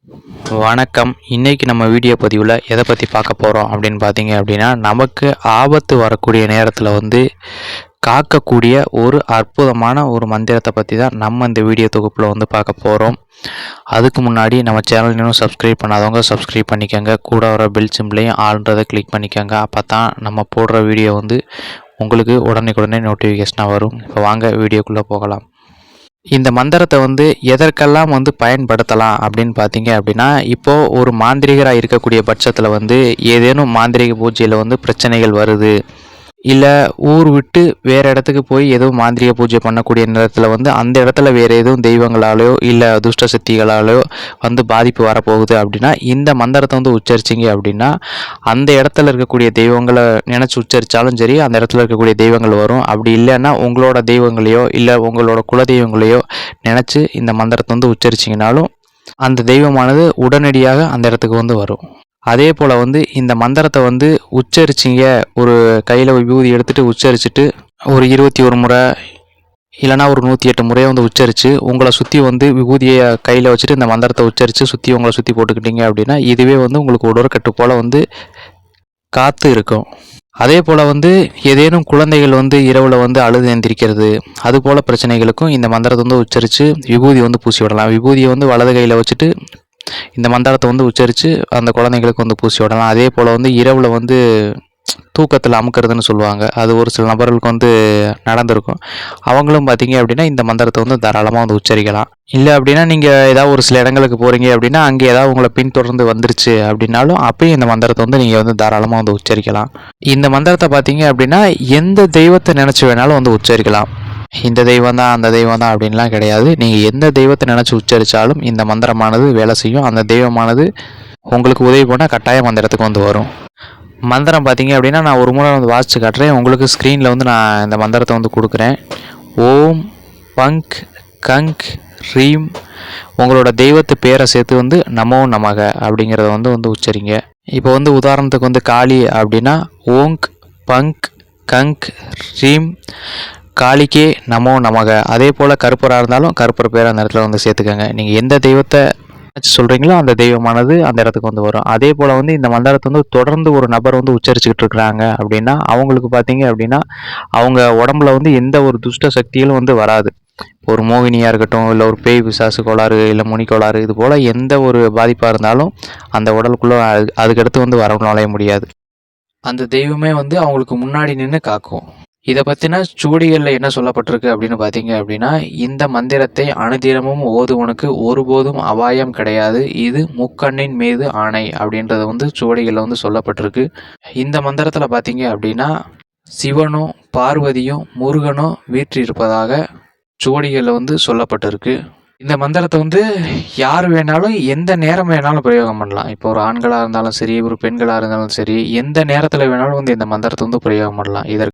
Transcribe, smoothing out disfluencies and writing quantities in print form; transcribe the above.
வணக்கம். இன்னைக்கு நம்ம வீடியோ பதிவில் எதை பற்றி பார்க்க போகிறோம் அப்படின்னு பார்த்தீங்க அப்படின்னா, நமக்கு ஆபத்து வரக்கூடிய நேரத்தில் காக்கக்கூடிய ஒரு அற்புதமான ஒரு மந்திரத்தை பற்றி தான் நம்ம இந்த வீடியோ தொகுப்பில் பார்க்க போகிறோம். அதுக்கு முன்னாடி நம்ம சேனல் இன்னும் சப்ஸ்கிரைப் பண்ணாதவங்க சப்ஸ்கிரைப் பண்ணிக்கோங்க. கூட வர பெல் சிம்பிளையும் ஆல்ன்றதை கிளிக் பண்ணிக்கோங்க. அப்போ தான் நம்ம போடுற வீடியோ உங்களுக்கு உடனே நோட்டிஃபிகேஷனாக வரும். இப்போ வாங்க வீடியோக்குள்ளே போகலாம். இந்த மந்திரத்தை எதற்கெல்லாம் பயன்படுத்தலாம் அப்படின்னு பார்த்தீங்க அப்படின்னா, இப்போது ஒரு மாந்திரிகராக இருக்கக்கூடிய பட்சத்தில் ஏதேனும் மாந்திரிக பூஜையில் பிரச்சனைகள் வருது, இல்லை ஊர் விட்டு வேறு இடத்துக்கு போய் எதுவும் மாந்திரிக பூஜை பண்ணக்கூடிய நேரத்தில் அந்த இடத்துல வேறு எதுவும் தெய்வங்களாலேயோ இல்லை துஷ்ட சக்திகளாலேயோ பாதிப்பு வரப்போகுது அப்படின்னா, இந்த மந்திரத்தை உச்சரிச்சிங்க அப்படின்னா அந்த இடத்துல இருக்கக்கூடிய தெய்வங்களை நினச்சி உச்சரித்தாலும் சரி, அந்த இடத்துல இருக்கக்கூடிய தெய்வங்கள் வரும். அப்படி இல்லைன்னா உங்களோட தெய்வங்களையோ இல்லை உங்களோட குல தெய்வங்களையோ நினச்சி இந்த மந்திரத்தை உச்சரிச்சிங்கனாலும் அந்த தெய்வமானது உடனடியாக அந்த இடத்துக்கு வரும். அதே போல் இந்த மந்திரத்தை உச்சரிச்சிங்க, ஒரு கையில் விபூதி எடுத்துகிட்டு உச்சரிச்சுட்டு ஒரு 21 முறை இல்லைனா ஒரு 108 முறையை உச்சரித்து உங்களை சுற்றி விபூதியை கையில் வச்சுட்டு இந்த மந்திரத்தை உச்சரித்து சுற்றி உங்களை சுற்றி போட்டுக்கிட்டீங்க அப்படின்னா இதுவே உங்களுக்கு உடற்கட்டு போல் காத்து இருக்கும். அதே போல் ஏதேனும் குழந்தைகள் இரவில் அழுது எந்திரிக்கிறது, அது போல் பிரச்சனைகளுக்கும் இந்த மந்திரத்தை உச்சரித்து விபூதி பூசி விடலாம். விபூதியை வலது கையில் வச்சுட்டு இந்த மந்திரத்தை உச்சரித்து அந்த குழந்தைங்களுக்கு பூசி விடலாம். அதே போல் இரவில் தூக்கத்தில் அமுக்கிறதுன்னு சொல்லுவாங்க, அது ஒரு சில நபர்களுக்கு நடந்திருக்கும். அவங்களும் பார்த்தீங்க அப்படின்னா இந்த மந்திரத்தை தாராளமாக உச்சரிக்கலாம். இல்லை அப்படின்னா நீங்கள் ஏதாவது ஒரு சில இடங்களுக்கு போகிறீங்க அப்படின்னா அங்கே ஏதாவது உங்களை பின்தொடர்ந்து வந்துருச்சு அப்படின்னாலும் அப்பயும் இந்த மந்திரத்தை நீங்கள் தாராளமாக உச்சரிக்கலாம். இந்த மந்திரத்தை பார்த்தீங்க அப்படின்னா எந்த தெய்வத்தை நினச்சி வேணாலும் உச்சரிக்கலாம். இந்த தெய்வம் தான் அந்த தெய்வம் தான் அப்படின்லாம் கிடையாது. நீங்கள் எந்த தெய்வத்தை நினச்சி உச்சரித்தாலும் இந்த மந்திரமானது வேலை செய்யும். அந்த தெய்வமானது உங்களுக்கு உதவி பண்ணால் கட்டாயம் அந்த இடத்துக்கு வரும். மந்திரம் பார்த்தீங்க அப்படின்னா நான் ஒரு முறை வாசித்து காட்டுறேன். உங்களுக்கு ஸ்க்ரீனில் நான் இந்த மந்திரத்தை கொடுக்குறேன். ஓம் பங்க் கங்க் ரீம், உங்களோட தெய்வத்து பேரை சேர்த்து நமோ நமக அப்படிங்கிறத உச்சரிங்க. இப்போ உதாரணத்துக்கு காளி அப்படின்னா ஓங்க் பங்க் கங்க் ரீம் காளிக்கே நமோ நமக. அதே போல் கருப்பராக இருந்தாலும் கருப்பர் பேர் அந்த இடத்துல சேர்த்துக்கோங்க. நீங்கள் எந்த தெய்வத்தை சொல்கிறீங்களோ அந்த தெய்வமானது அந்த இடத்துக்கு வரும். அதே போல் இந்த மந்திரத்தை தொடர்ந்து ஒரு நபர் உச்சரிச்சுக்கிட்டு இருக்கிறாங்க அப்படின்னா அவங்களுக்கு பார்த்தீங்க அப்படின்னா அவங்க உடம்புல எந்த ஒரு துஷ்ட சக்திகளும் வராது. ஒரு மோகினியாக இருக்கட்டும், இல்லை ஒரு பேய் பிசாசு கோளாறு, இல்லை முனி கோளாறு, இது போல் எந்த ஒரு பாதிப்பாக இருந்தாலும் அந்த உடலுக்குள்ளே அதுக்கடுத்து வர நுழைய முடியாது. அந்த தெய்வமே அவங்களுக்கு முன்னாடி நின்று காக்கும். இதை பற்றின சுவடிகளில் என்ன சொல்லப்பட்டிருக்கு அப்படின்னு பார்த்தீங்க அப்படின்னா, இந்த மந்திரத்தை அனுதினமும் ஓதுவனுக்கு ஒருபோதும் அபாயம் கிடையாது, இது முக்கண்ணின் மீது ஆணை அப்படின்றது சுவடிகளில் சொல்லப்பட்டிருக்கு. இந்த மந்திரத்தில் பார்த்தீங்க அப்படின்னா சிவனும் பார்வதியும் முருகனும் வீற்றிருப்பதாக சுவடிகளில் சொல்லப்பட்டிருக்கு. இந்த மந்திரத்தை யார் வேணாலும் எந்த நேரம் வேணாலும் பிரயோகம் பண்ணலாம். இப்போ ஒரு ஆண்களாக இருந்தாலும் சரி, ஒரு பெண்களாக இருந்தாலும் சரி, எந்த நேரத்தில் வேணாலும் இந்த மந்திரத்தை பிரயோகம் பண்ணலாம். இதற்கு